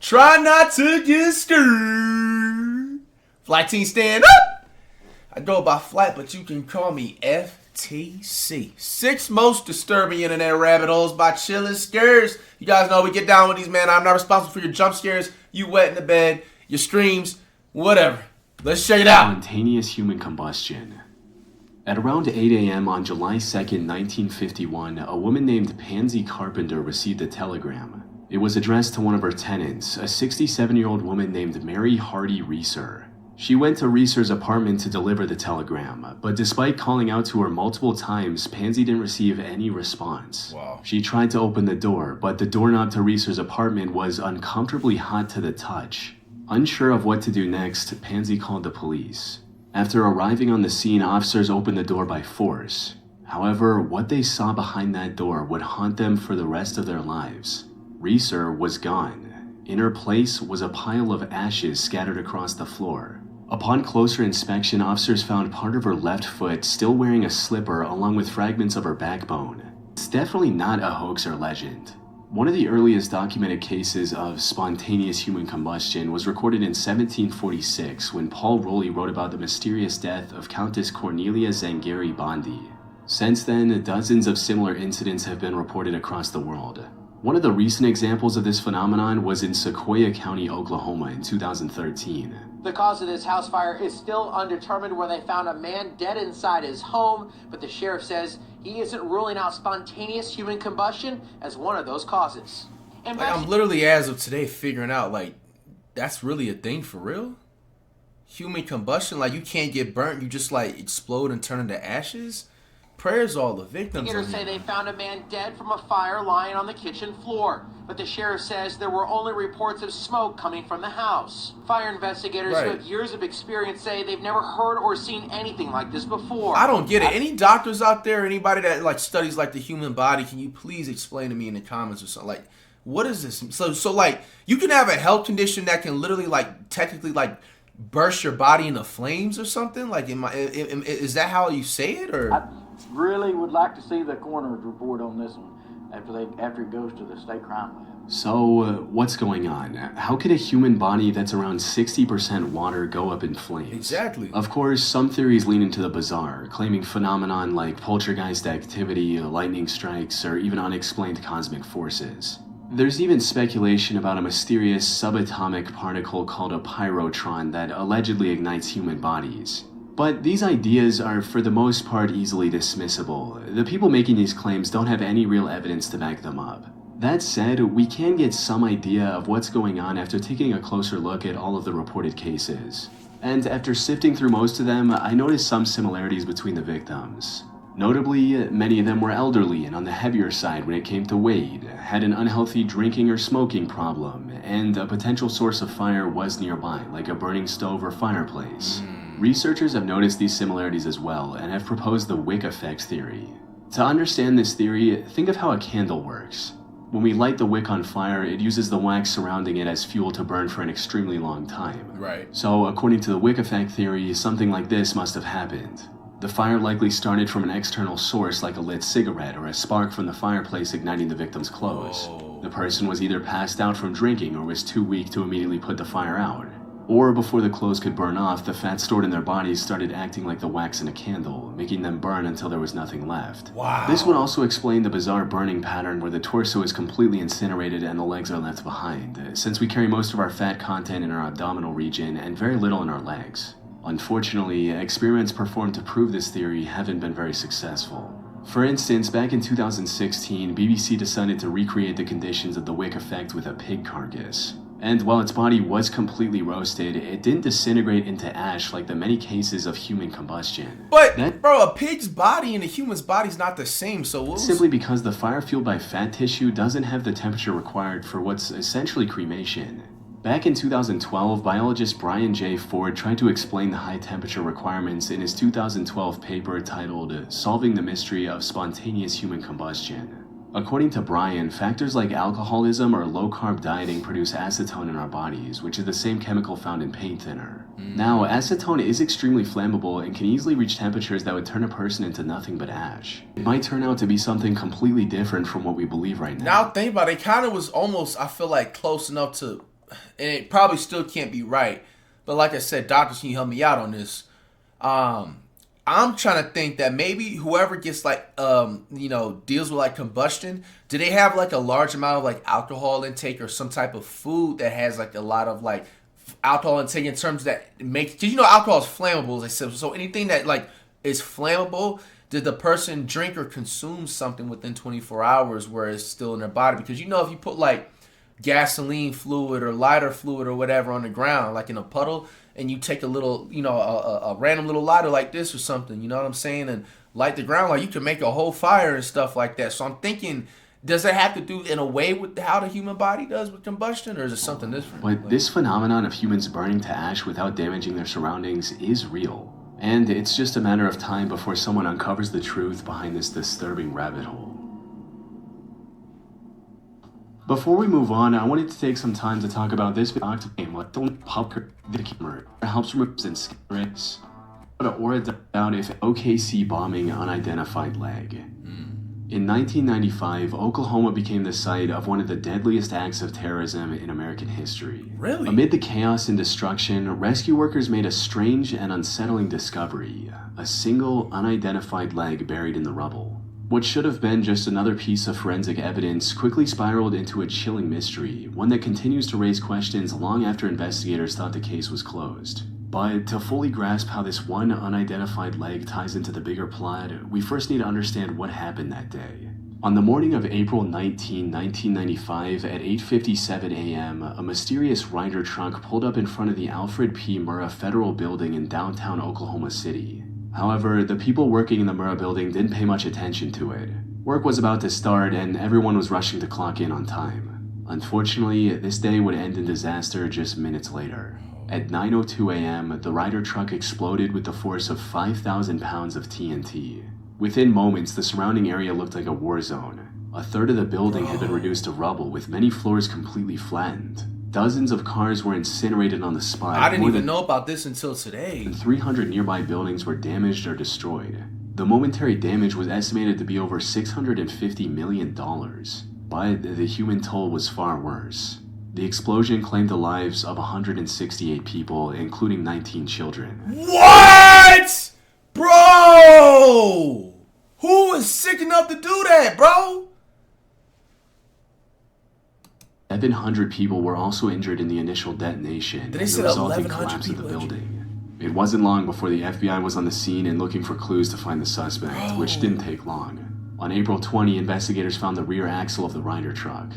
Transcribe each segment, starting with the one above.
Try not to get scared. Flight team, stand up. I go by flight, but you can call me FTC. 6 most disturbing internet rabbit holes by chillin' scares. You guys know we get down with these, man. I'm not responsible for your jump scares, you wet in the bed, your screams, whatever. Let's check it out. Spontaneous human combustion. At around 8 a.m. on July 2nd, 1951, a woman named Pansy Carpenter received a telegram. It was addressed to one of her tenants, a 67-year-old woman named Mary Hardy Reeser. She went to Reeser's apartment to deliver the telegram, but despite calling out to her multiple times, Pansy didn't receive any response. Wow. She tried to open the door, but the doorknob to Reeser's apartment was uncomfortably hot to the touch. Unsure of what to do next, Pansy called the police. After arriving on the scene, officers opened the door by force. However, what they saw behind that door would haunt them for the rest of their lives. Reeser was gone. In her place was a pile of ashes scattered across the floor. Upon closer inspection, officers found part of her left foot still wearing a slipper along with fragments of her backbone. It's definitely not a hoax or legend. One of the earliest documented cases of spontaneous human combustion was recorded in 1746 when Paul Rowley wrote about the mysterious death of Countess Cornelia Zangari Bondi. Since then, dozens of similar incidents have been reported across the world. One of the recent examples of this phenomenon was in Sequoia County, Oklahoma in 2013. The cause of this house fire is still undetermined, where they found a man dead inside his home, but the sheriff says he isn't ruling out spontaneous human combustion as one of those causes. I'm literally, as of today, figuring out, that's really a thing for real? Human combustion? You can't get burnt, you just, explode and turn into ashes? Prayers all the victims. Investigators say they found a man dead from a fire lying on the kitchen floor, but the sheriff says there were only reports of smoke coming from the house. Fire investigators who have years of experience say they've never heard or seen anything like this before. I don't get it. Any doctors out there, anybody that studies the human body, can you please explain to me in the comments or something? What is this? So you can have a health condition that can literally technically burst your body into flames or something? Is that how you say it, or? I really would like to see the coroner's report on this one after it goes to the state crime lab. So, what's going on? How could a human body that's around 60% water go up in flames? Exactly. Of course, some theories lean into the bizarre, claiming phenomenon like poltergeist activity, lightning strikes, or even unexplained cosmic forces. There's even speculation about a mysterious subatomic particle called a pyrotron that allegedly ignites human bodies. But these ideas are for the most part easily dismissible. The people making these claims don't have any real evidence to back them up. That said, we can get some idea of what's going on after taking a closer look at all of the reported cases. And after sifting through most of them, I noticed some similarities between the victims. Notably, many of them were elderly and on the heavier side when it came to weight, had an unhealthy drinking or smoking problem, and a potential source of fire was nearby, like a burning stove or fireplace. Researchers have noticed these similarities as well and have proposed the wick effect theory. To understand this theory, think of how a candle works. When we light the wick on fire, it uses the wax surrounding it as fuel to burn for an extremely long time. Right. So, according to the wick effect theory, something like this must have happened. The fire likely started from an external source like a lit cigarette or a spark from the fireplace igniting the victim's clothes. The person was either passed out from drinking or was too weak to immediately put the fire out. Or before the clothes could burn off, the fat stored in their bodies started acting like the wax in a candle, making them burn until there was nothing left. Wow. This would also explain the bizarre burning pattern where the torso is completely incinerated and the legs are left behind, since we carry most of our fat content in our abdominal region and very little in our legs. Unfortunately, experiments performed to prove this theory haven't been very successful. For instance, back in 2016, BBC decided to recreate the conditions of the wick effect with a pig carcass. And while its body was completely roasted, it didn't disintegrate into ash like the many cases of human combustion. But, bro, a pig's body and a human's body is not the same, so simply because the fire fueled by fat tissue doesn't have the temperature required for what's essentially cremation. Back in 2012, biologist Brian J. Ford tried to explain the high temperature requirements in his 2012 paper titled Solving the Mystery of Spontaneous Human Combustion. According to Brian, factors like alcoholism or low-carb dieting produce acetone in our bodies, which is the same chemical found in paint thinner. Now, acetone is extremely flammable and can easily reach temperatures that would turn a person into nothing but ash. It might turn out to be something completely different from what we believe right now. Now think about it, it kind of was almost, I feel like, close enough to and it probably still can't be right, but like I said, doctors, can you help me out on this? I'm trying to think that maybe whoever gets like deals with like combustion, do they have like a large amount of like alcohol intake or some type of food that has like a lot of like alcohol intake in terms that makes, because alcohol is flammable, as I said. So anything that like is flammable, did the person drink or consume something within 24 hours where it's still in their body? Because if you put like gasoline fluid or lighter fluid or whatever on the ground, like in a puddle, and you take a little, a random little lighter like this or something, you know what I'm saying, and light the ground, like you can make a whole fire and stuff like that. So I'm thinking, does it have to do in a way with how the human body does with combustion, or is it something different? But this phenomenon of humans burning to ash without damaging their surroundings is real. And it's just a matter of time before someone uncovers the truth behind this disturbing rabbit hole. Before we move on, I wanted to take some time to talk about this game. It helps remove and scares or about if OKC bombing unidentified leg. In 1995, Oklahoma became the site of one of the deadliest acts of terrorism in American history. Really? Amid the chaos and destruction, rescue workers made a strange and unsettling discovery: a single unidentified leg buried in the rubble. What should have been just another piece of forensic evidence quickly spiraled into a chilling mystery, one that continues to raise questions long after investigators thought the case was closed. But to fully grasp how this one unidentified leg ties into the bigger plot, we first need to understand what happened that day. On the morning of April 19, 1995, at 8:57 a.m., a mysterious Ryder truck pulled up in front of the Alfred P. Murrah Federal Building in downtown Oklahoma City. However, the people working in the Murrah building didn't pay much attention to it. Work was about to start and everyone was rushing to clock in on time. Unfortunately, this day would end in disaster just minutes later. At 9:02 a.m., the Ryder truck exploded with the force of 5,000 pounds of TNT. Within moments, the surrounding area looked like a war zone. A third of the building had been reduced to rubble, with many floors completely flattened. Dozens of cars were incinerated on the spot. I didn't even know about this until today. 300 nearby buildings were damaged or destroyed. The momentary damage was estimated to be over $650 million, but the human toll was far worse. The explosion claimed the lives of 168 people, including 19 children. What? Bro! Who was sick enough to do that, bro? 1,100 people were also injured in the initial detonation and the resulting collapse of the building. It wasn't long before the FBI was on the scene and looking for clues to find the suspect, which didn't take long. On April 20, investigators found the rear axle of the Ryder truck.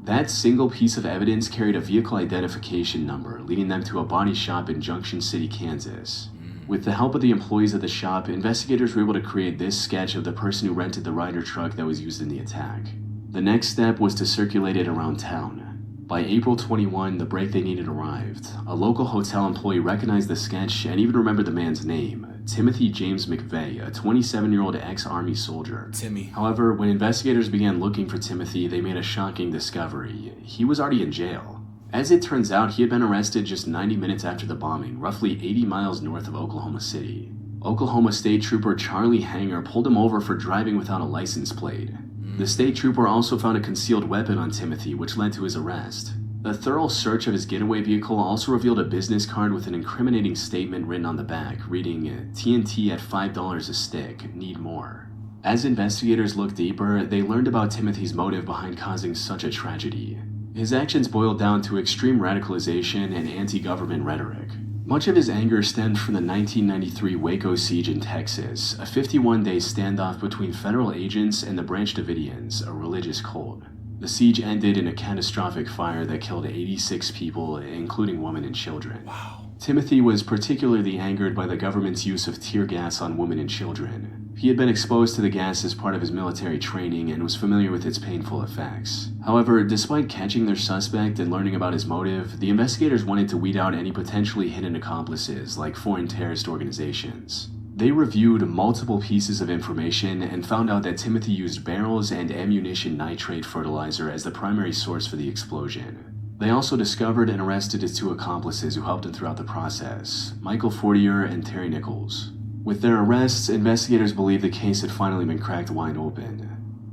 That single piece of evidence carried a vehicle identification number, leading them to a body shop in Junction City, Kansas. With the help of the employees of the shop, investigators were able to create this sketch of the person who rented the Ryder truck that was used in the attack. The next step was to circulate it around town. By April 21, the break they needed arrived. A local hotel employee recognized the sketch and even remembered the man's name, Timothy James McVeigh, a 27-year-old ex-Army soldier. Timmy. However, when investigators began looking for Timothy, they made a shocking discovery. He was already in jail. As it turns out, he had been arrested just 90 minutes after the bombing, roughly 80 miles north of Oklahoma City. Oklahoma State Trooper Charlie Hanger pulled him over for driving without a license plate. The state trooper also found a concealed weapon on Timothy, which led to his arrest. A thorough search of his getaway vehicle also revealed a business card with an incriminating statement written on the back, reading, "TNT at $5 a stick, need more." As investigators looked deeper, they learned about Timothy's motive behind causing such a tragedy. His actions boiled down to extreme radicalization and anti-government rhetoric. Much of his anger stemmed from the 1993 Waco siege in Texas, a 51-day standoff between federal agents and the Branch Davidians, a religious cult. The siege ended in a catastrophic fire that killed 86 people, including women and children. Wow. Timothy was particularly angered by the government's use of tear gas on women and children. He had been exposed to the gas as part of his military training and was familiar with its painful effects. However, despite catching their suspect and learning about his motive, the investigators wanted to weed out any potentially hidden accomplices, like foreign terrorist organizations. They reviewed multiple pieces of information and found out that Timothy used barrels and ammunition nitrate fertilizer as the primary source for the explosion. They also discovered and arrested his two accomplices who helped him throughout the process, Michael Fortier and Terry Nichols. With their arrests, investigators believed the case had finally been cracked wide open.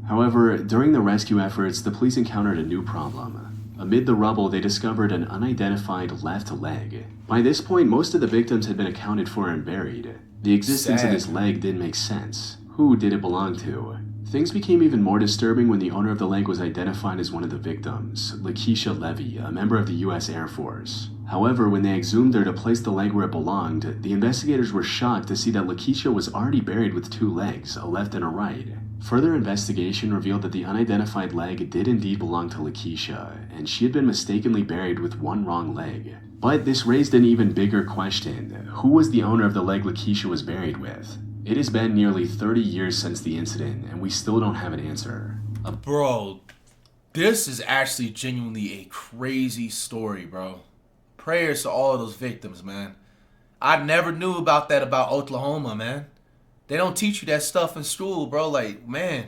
However, during the rescue efforts, the police encountered a new problem. Amid the rubble, they discovered an unidentified left leg. By this point, most of the victims had been accounted for and buried. The existence of this leg didn't make sense. Who did it belong to? Things became even more disturbing when the owner of the leg was identified as one of the victims, Lakeisha Levy, a member of the U.S. Air Force. However, when they exhumed her to place the leg where it belonged, the investigators were shocked to see that Lakeisha was already buried with two legs, a left and a right. Further investigation revealed that the unidentified leg did indeed belong to Lakeisha, and she had been mistakenly buried with one wrong leg. But this raised an even bigger question. Who was the owner of the leg Lakeisha was buried with? It has been nearly 30 years since the incident, and we still don't have an answer. Bro, this is actually genuinely a crazy story, bro. Prayers to all of those victims, man. I never knew about that about Oklahoma, man. They don't teach you that stuff in school, bro. Like, man.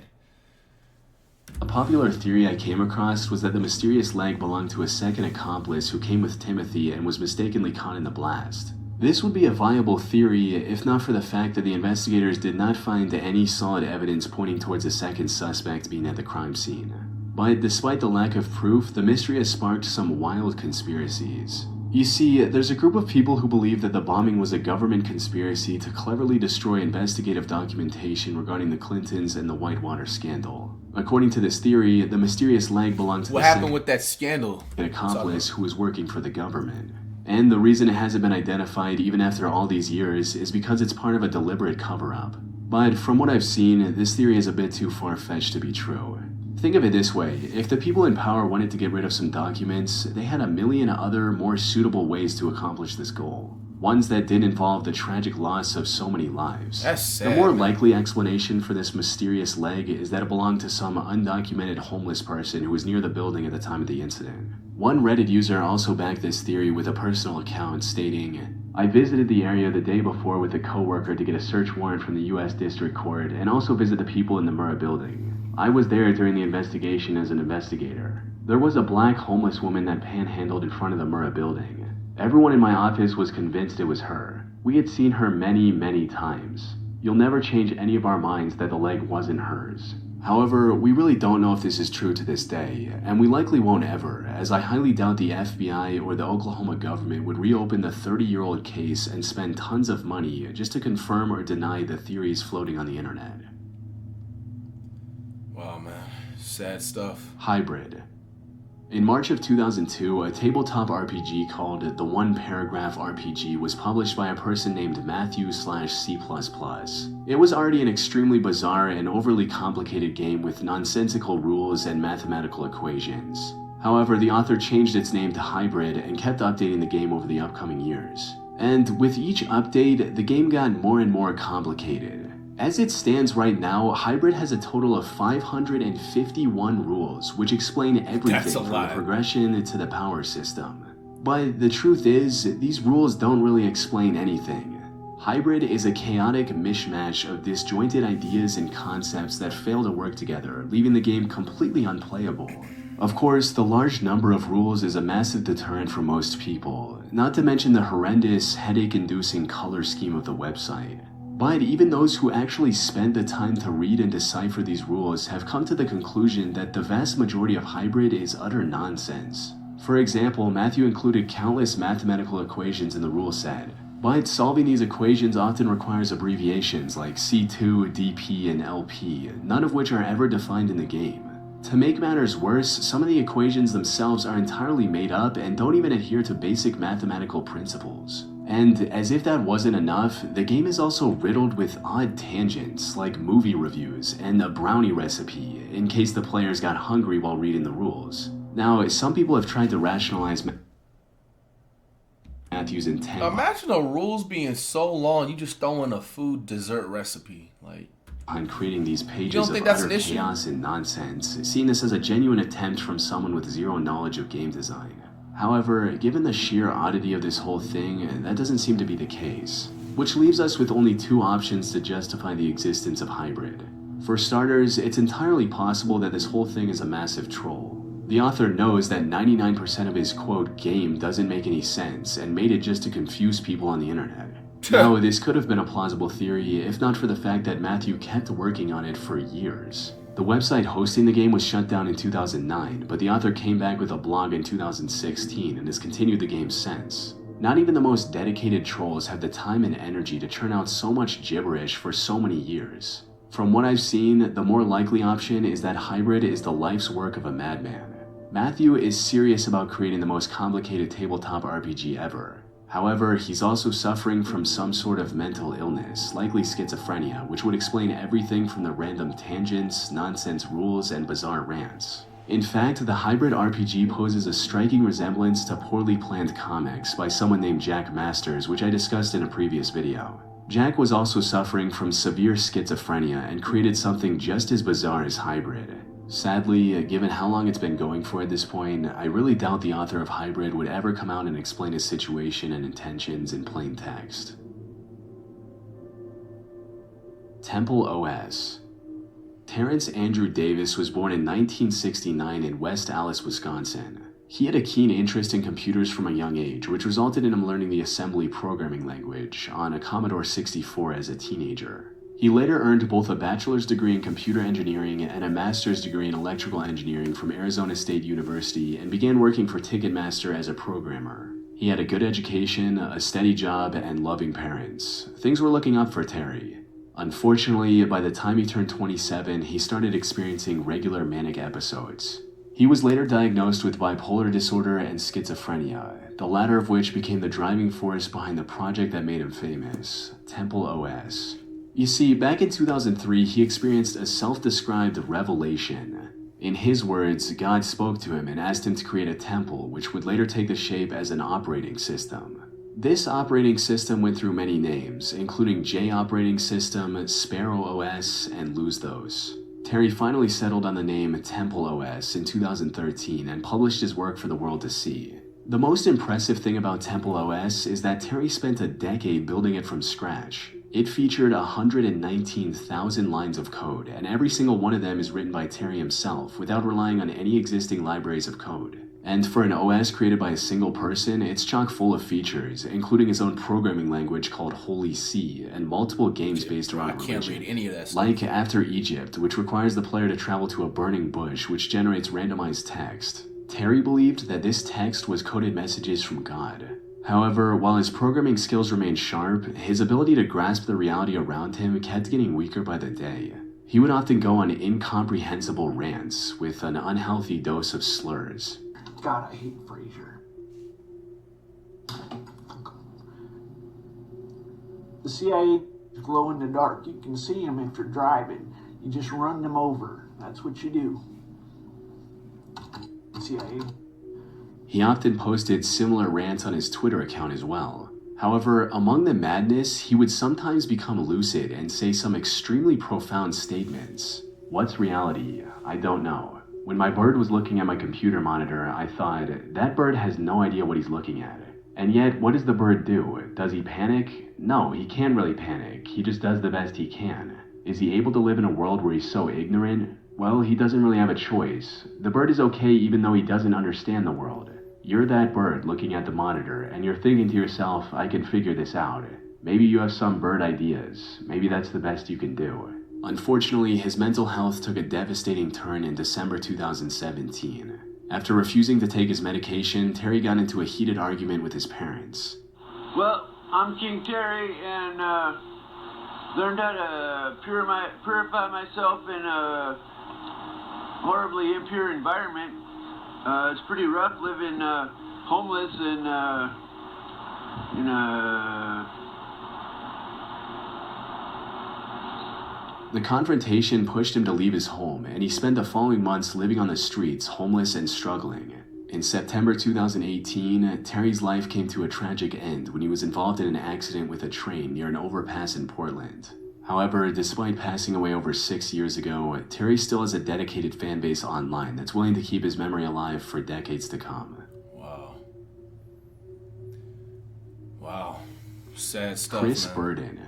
A popular theory I came across was that the mysterious leg belonged to a second accomplice who came with Timothy and was mistakenly caught in the blast. This would be a viable theory if not for the fact that the investigators did not find any solid evidence pointing towards a second suspect being at the crime scene. But despite the lack of proof, the mystery has sparked some wild conspiracies. You see, there's a group of people who believe that the bombing was a government conspiracy to cleverly destroy investigative documentation regarding the Clintons and the Whitewater scandal. According to this theory, the mysterious leg belonged to what happened with that scandal? An accomplice who was working for the government. And the reason it hasn't been identified even after all these years is because it's part of a deliberate cover-up. But from what I've seen, this theory is a bit too far-fetched to be true. Think of it this way, if the people in power wanted to get rid of some documents, they had a million other, more suitable ways to accomplish this goal. Ones that did involve the tragic loss of so many lives. That's sad, the more man. likely explanation for this mysterious leg is that it belonged to some undocumented homeless person who was near the building at the time of the incident. One Reddit user also backed this theory with a personal account stating, "I visited the area the day before with a coworker to get a search warrant from the U.S. District Court and also visit the people in the Murrah building. I was there during the investigation as an investigator. There was a black homeless woman that panhandled in front of the Murrah building. Everyone in my office was convinced it was her. We had seen her many, many times. You'll never change any of our minds that the leg wasn't hers." However, we really don't know if this is true to this day, and we likely won't ever, as I highly doubt the FBI or the Oklahoma government would reopen the 30-year-old case and spend tons of money just to confirm or deny the theories floating on the internet. Wow, man. Sad stuff. Hybrid. In March of 2002, a tabletop RPG called The One Paragraph RPG was published by a person named Matthew/C++. It was already an extremely bizarre and overly complicated game with nonsensical rules and mathematical equations. However, the author changed its name to Hybrid and kept updating the game over the upcoming years. And with each update, the game got more and more complicated. As it stands right now, Hybrid has a total of 551 rules, which explain everything from the progression to the power system. But the truth is, these rules don't really explain anything. Hybrid is a chaotic mishmash of disjointed ideas and concepts that fail to work together, leaving the game completely unplayable. Of course, the large number of rules is a massive deterrent for most people, not to mention the horrendous, headache-inducing color scheme of the website. But even those who actually spend the time to read and decipher these rules have come to the conclusion that the vast majority of Hybrid is utter nonsense. For example, Matthew included countless mathematical equations in the rule set, but solving these equations often requires abbreviations like C2, DP, and LP, none of which are ever defined in the game. To make matters worse, some of the equations themselves are entirely made up and don't even adhere to basic mathematical principles. And as if that wasn't enough, the game is also riddled with odd tangents like movie reviews and a brownie recipe in case the players got hungry while reading the rules. Now, some people have tried to rationalize Matthew's intent. Imagine the rules being so long, you just throw in a food dessert recipe. Like, on creating these pages you don't think of that's utter an issue? chaos and nonsense, seeing this as a genuine attempt from someone with zero knowledge of game design. However, given the sheer oddity of this whole thing, that doesn't seem to be the case. Which leaves us with only two options to justify the existence of Hybrid. For starters, it's entirely possible that this whole thing is a massive troll. The author knows that 99% of his quote game doesn't make any sense and made it just to confuse people on the internet. Now, this could have been a plausible theory if not for the fact that Matthew kept working on it for years. The website hosting the game was shut down in 2009, but the author came back with a blog in 2016 and has continued the game since. Not even the most dedicated trolls have the time and energy to churn out so much gibberish for so many years. From what I've seen, the more likely option is that Hybrid is the life's work of a madman. Matthew is serious about creating the most complicated tabletop RPG ever. However, he's also suffering from some sort of mental illness, likely schizophrenia, which would explain everything from the random tangents, nonsense rules, and bizarre rants. In fact, the Hybrid RPG poses a striking resemblance to poorly planned comics by someone named Jack Masters, which I discussed in a previous video. Jack was also suffering from severe schizophrenia and created something just as bizarre as Hybrid. Sadly, given how long it's been going for at this point, I really doubt the author of Hybrid would ever come out and explain his situation and intentions in plain text. TempleOS. Terrence Andrew Davis was born in 1969 in West Allis, Wisconsin. He had a keen interest in computers from a young age, which resulted in him learning the assembly programming language on a Commodore 64 as a teenager. He later earned both a bachelor's degree in computer engineering and a master's degree in electrical engineering from Arizona State University and began working for Ticketmaster as a programmer. He had a good education, a steady job, and loving parents. Things were looking up for Terry. Unfortunately, by the time he turned 27, he started experiencing regular manic episodes. He was later diagnosed with bipolar disorder and schizophrenia, the latter of which became the driving force behind the project that made him famous, TempleOS. You see, back in 2003, he experienced a self-described revelation. In his words, God spoke to him and asked him to create a temple, which would later take the shape as an operating system. This operating system went through many names, including J Operating System, Sparrow OS, and Lose Those. Terry finally settled on the name TempleOS in 2013 and published his work for the world to see. The most impressive thing about TempleOS is that Terry spent a decade building it from scratch. It featured 119,000 lines of code, and every single one of them is written by Terry himself without relying on any existing libraries of code. And for an OS created by a single person, it's chock full of features, including his own programming language called Holy See, and multiple games based around religion. I can't read any of that stuff. Like After Egypt, which requires the player to travel to a burning bush, which generates randomized text. Terry believed that this text was coded messages from God. However, while his programming skills remained sharp, his ability to grasp the reality around him kept getting weaker by the day. He would often go on incomprehensible rants with an unhealthy dose of slurs. God, I hate Frazier. The CIA glow in the dark. You can see them if you're driving. You just run them over. That's what you do. CIA. He often posted similar rants on his Twitter account as well. However, among the madness, he would sometimes become lucid and say some extremely profound statements. What's reality? I don't know. When my bird was looking at my computer monitor, I thought, that bird has no idea what he's looking at. And yet, what does the bird do? Does he panic? No, he can't really panic. He just does the best he can. Is he able to live in a world where he's so ignorant? Well, he doesn't really have a choice. The bird is okay even though he doesn't understand the world. You're that bird looking at the monitor, and you're thinking to yourself, I can figure this out. Maybe you have some bird ideas. Maybe that's the best you can do. Unfortunately, his mental health took a devastating turn in December 2017. After refusing to take his medication, Terry got into a heated argument with his parents. Well, I'm King Terry, and learned how to purify myself in a horribly impure environment. It's pretty rough living homeless in The confrontation pushed him to leave his home, and he spent the following months living on the streets, homeless and struggling. In September 2018, Terry's life came to a tragic end when he was involved in an accident with a train near an overpass in Portland. However, despite passing away over 6 years ago, Terry still has a dedicated fan base online that's willing to keep his memory alive for decades to come. Wow. Sad stuff, Chris man. Burden.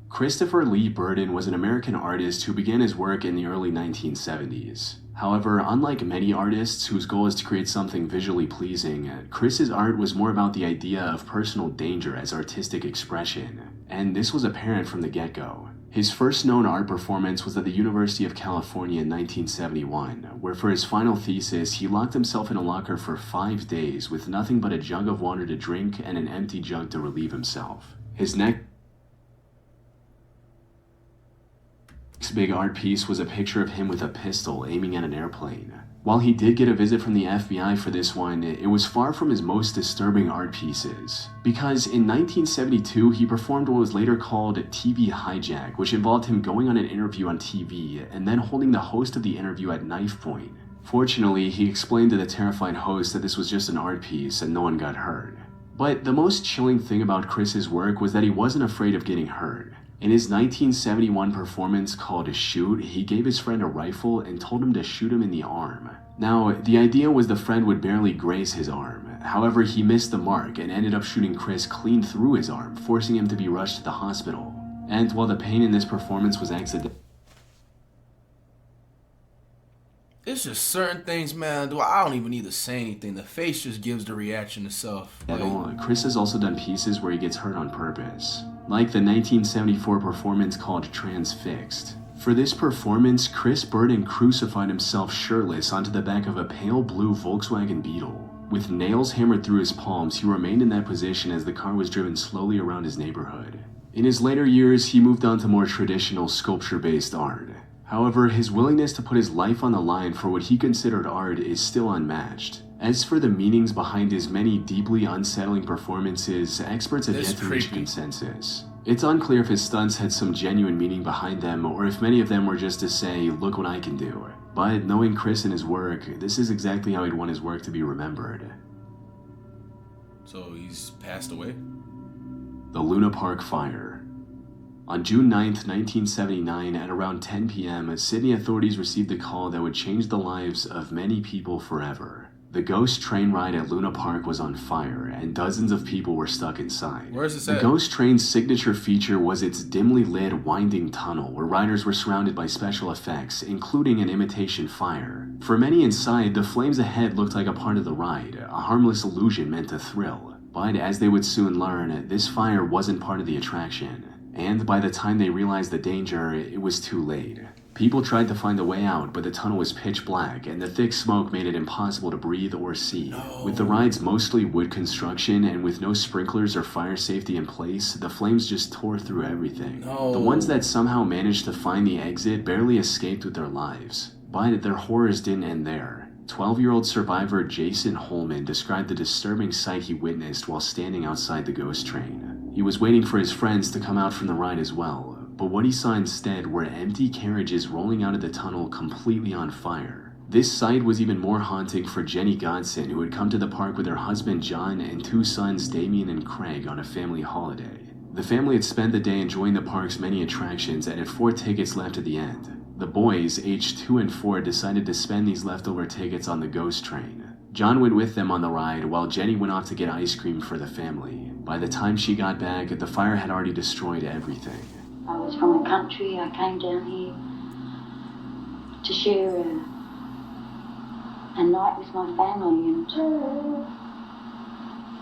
Christopher Lee Burden was an American artist who began his work in the early 1970s. However, unlike many artists whose goal is to create something visually pleasing, Chris's art was more about the idea of personal danger as artistic expression, and this was apparent from the get-go. His first known art performance was at the University of California in 1971, where for his final thesis, he locked himself in a locker for 5 days with nothing but a jug of water to drink and an empty jug to relieve himself. His next big art piece was a picture of him with a pistol aiming at an airplane. While he did get a visit from the FBI for this one, it was far from his most disturbing art pieces. Because in 1972, he performed what was later called TV hijack, which involved him going on an interview on TV and then holding the host of the interview at knife point. Fortunately, he explained to the terrified host that this was just an art piece and no one got hurt. But the most chilling thing about Chris's work was that he wasn't afraid of getting hurt. In his 1971 performance called Shoot, he gave his friend a rifle and told him to shoot him in the arm. Now, the idea was the friend would barely graze his arm. However, he missed the mark and ended up shooting Chris clean through his arm, forcing him to be rushed to the hospital. And while the pain in this performance was accidental, It's just certain things, man. I don't even need to say anything. The face just gives the reaction itself. Chris has also done pieces where he gets hurt on purpose, like the 1974 performance called Transfixed. For this performance, Chris Burden crucified himself shirtless onto the back of a pale blue Volkswagen Beetle. With nails hammered through his palms, he remained in that position as the car was driven slowly around his neighborhood. In his later years, he moved on to more traditional sculpture-based art. However, his willingness to put his life on the line for what he considered art is still unmatched. As for the meanings behind his many deeply unsettling performances, experts have yet to reach consensus. It's unclear if his stunts had some genuine meaning behind them, or if many of them were just to say, look what I can do. But knowing Chris and his work, this is exactly how he'd want his work to be remembered. So he's passed away? The Luna Park Fire. On June 9, 1979, at around 10 p.m., Sydney authorities received a call that would change the lives of many people forever. The ghost train ride at Luna Park was on fire, and dozens of people were stuck inside. Where is this at? The ghost train's signature feature was its dimly lit, winding tunnel, where riders were surrounded by special effects, including an imitation fire. For many inside, the flames ahead looked like a part of the ride, a harmless illusion meant to thrill. But as they would soon learn, this fire wasn't part of the attraction. And by the time they realized the danger, it was too late. People tried to find a way out, but the tunnel was pitch black, and the thick smoke made it impossible to breathe or see. No. With the ride's mostly wood construction, and with no sprinklers or fire safety in place, the flames just tore through everything. No. The ones that somehow managed to find the exit barely escaped with their lives. But their horrors didn't end there. 12-year-old survivor Jason Holman described the disturbing sight he witnessed while standing outside the ghost train. He was waiting for his friends to come out from the ride as well, but what he saw instead were empty carriages rolling out of the tunnel completely on fire. This sight was even more haunting for Jenny Godson, who had come to the park with her husband John and 2 sons Damien and Craig on a family holiday. The family had spent the day enjoying the park's many attractions and had 4 tickets left at the end. The boys, aged 2 and 4, decided to spend these leftover tickets on the ghost train. John went with them on the ride, while Jenny went off to get ice cream for the family. By the time she got back, the fire had already destroyed everything. I was from the country. I came down here to share a night with my family, and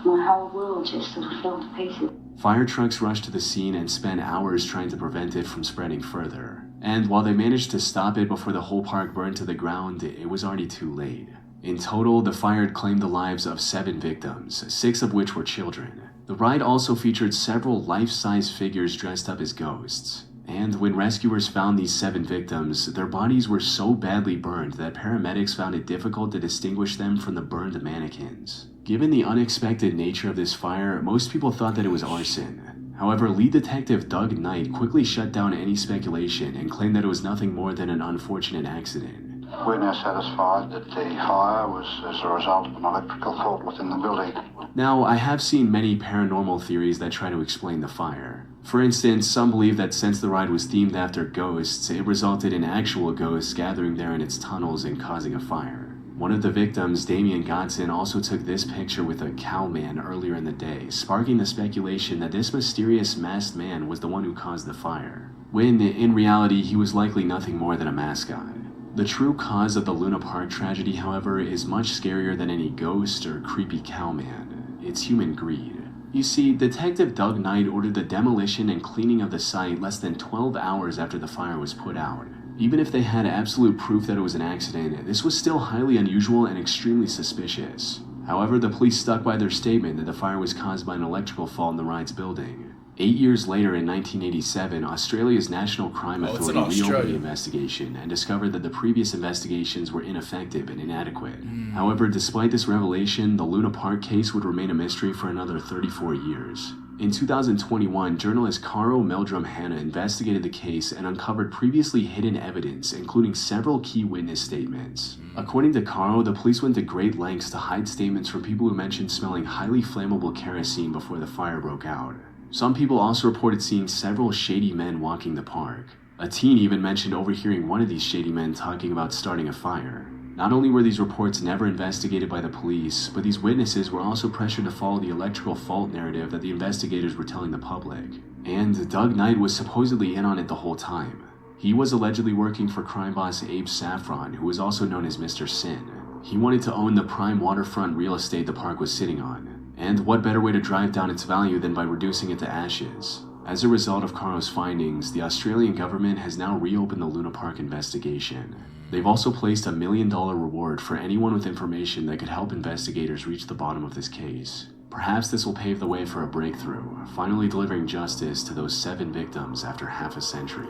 my whole world just sort of fell to pieces. Fire trucks rushed to the scene and spent hours trying to prevent it from spreading further. And while they managed to stop it before the whole park burned to the ground, it was already too late. In total, the fire had claimed the lives of 7 victims, 6 of which were children. The ride also featured several life-size figures dressed up as ghosts. And when rescuers found these 7 victims, their bodies were so badly burned that paramedics found it difficult to distinguish them from the burned mannequins. Given the unexpected nature of this fire, most people thought that it was arson. However, lead detective Doug Knight quickly shut down any speculation and claimed that it was nothing more than an unfortunate accident. We're now satisfied that the fire was as a result of an electrical fault within the building. Now, I have seen many paranormal theories that try to explain the fire. For instance, some believe that since the ride was themed after ghosts, it resulted in actual ghosts gathering there in its tunnels and causing a fire. One of the victims, Damien Godson, also took this picture with a cowman earlier in the day, sparking the speculation that this mysterious masked man was the one who caused the fire, when in reality he was likely nothing more than a mascot. The true cause of the Luna Park tragedy, however, is much scarier than any ghost or creepy cowman. It's human greed. You see, Detective Doug Knight ordered the demolition and cleaning of the site less than 12 hours after the fire was put out. Even if they had absolute proof that it was an accident, this was still highly unusual and extremely suspicious. However, the police stuck by their statement that the fire was caused by an electrical fault in the ride's building. 8 years later, in 1987, Australia's National Crime Authority reopened the investigation and discovered that the previous investigations were ineffective and inadequate. However, despite this revelation, the Luna Park case would remain a mystery for another 34 years. In 2021, journalist Caro Meldrum Hanna investigated the case and uncovered previously hidden evidence, including several key witness statements. According to Caro, the police went to great lengths to hide statements from people who mentioned smelling highly flammable kerosene before the fire broke out. Some people also reported seeing several shady men walking the park. A teen even mentioned overhearing one of these shady men talking about starting a fire. Not only were these reports never investigated by the police, but these witnesses were also pressured to follow the electrical fault narrative that the investigators were telling the public. And Doug Knight was supposedly in on it the whole time. He was allegedly working for crime boss Abe Saffron, who was also known as Mr. Sin. He wanted to own the prime waterfront real estate the park was sitting on. And what better way to drive down its value than by reducing it to ashes? As a result of Caro's findings, the Australian government has now reopened the Luna Park investigation. They've also placed a $1 million reward for anyone with information that could help investigators reach the bottom of this case. Perhaps this will pave the way for a breakthrough, finally delivering justice to those 7 victims after half a century.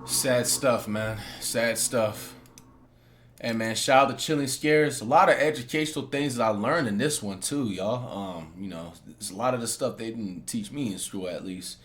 Sad stuff, man. Sad stuff. Hey man, shout out to Chilling Scares. A lot of educational things that I learned in this one too, y'all. There's a lot of the stuff they didn't teach me in school, at least.